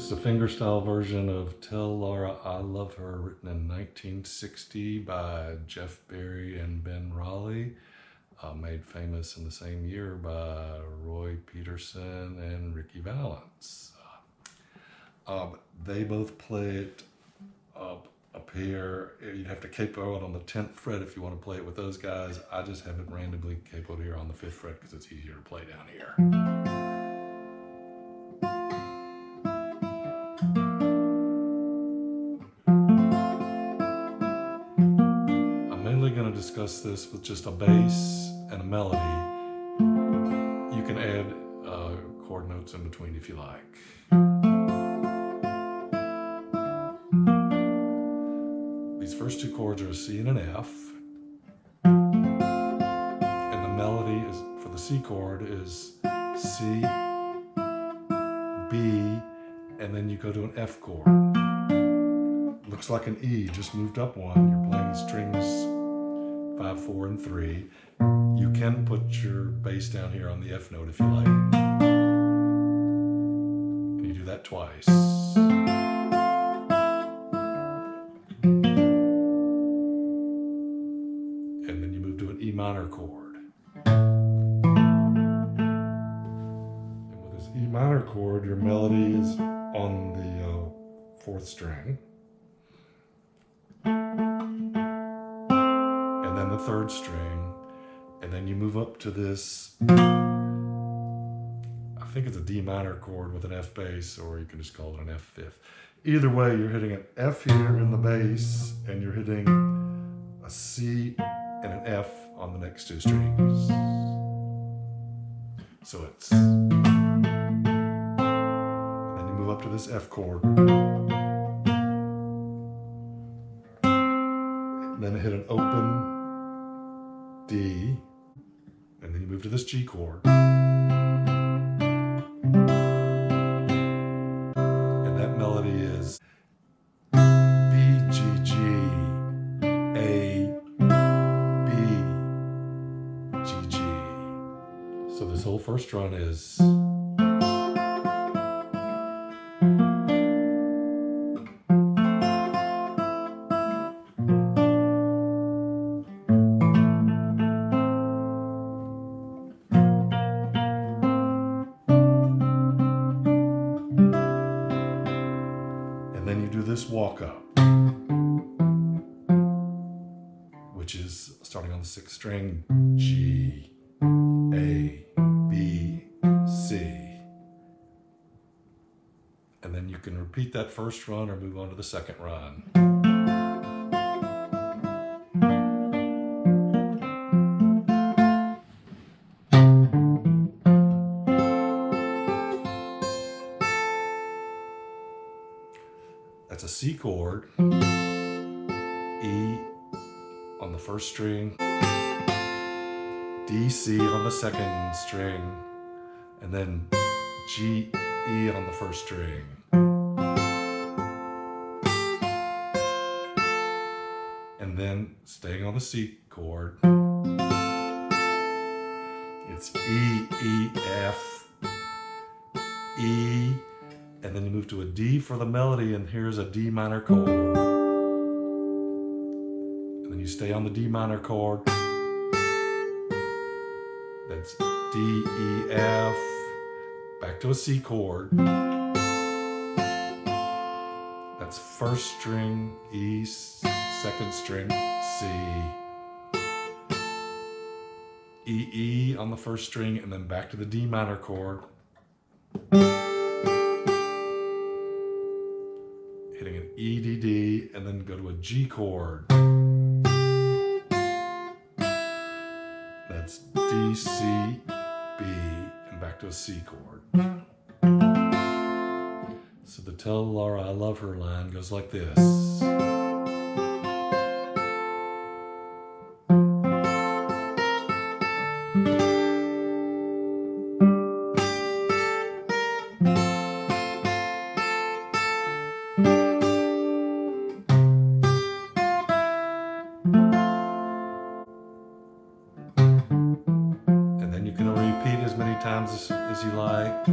This is a fingerstyle version of Tell Laura I Love Her, written in 1960 by Jeff Berry and Ben Raleigh, made famous in the same year by Peterson and Ricky Valance. They both play it up here. You'd have to capo it on the 10th fret if you want to play it with those guys. I just have it randomly capoed here on the 5th fret because it's easier to play down here. Going to discuss this with just a bass and a melody. You can add chord notes in between if you like. These first two chords are a C and an F, and the melody is for the C chord is C, B, and then you go to an F chord. Looks like an E, just moved up one. You're playing strings 5, 4, and 3. You can put your bass down here on the F note if you like. And you do that twice. And then you move to an E minor chord. And with this E minor chord, your melody is on the 4th string. And then the 3rd string, and then you move up to this, I think it's a D minor chord with an F bass, or you can just call it an F fifth. Either way, you're hitting an F here in the bass, and you're hitting a C and an F on the next two strings. So it's, and then you move up to this F chord, and then hit an open D, and then you move to this G chord, and that melody is B, G, G, A, B, G, G. So this whole first run is this walk up, which is starting on the 6th string, G, A, B, C. And then you can repeat that first run or move on to the second run. That's a C chord, E on the 1st string, D, C on the 2nd string, and then G, E on the 1st string. And then staying on the C chord, it's E, E, F, E, and then you move to a D for the melody, and here's a D minor chord. And then you stay on the D minor chord. That's D, E, F, back to a C chord. That's 1st string, E, 2nd string, C. E, E on the 1st string, and then back to the D minor chord. Hitting an E, D, D, and then go to a G chord. That's D, C, B, and back to a C chord. So the Tell Laura I Love Her line goes like this. And then you can repeat as many times as you like.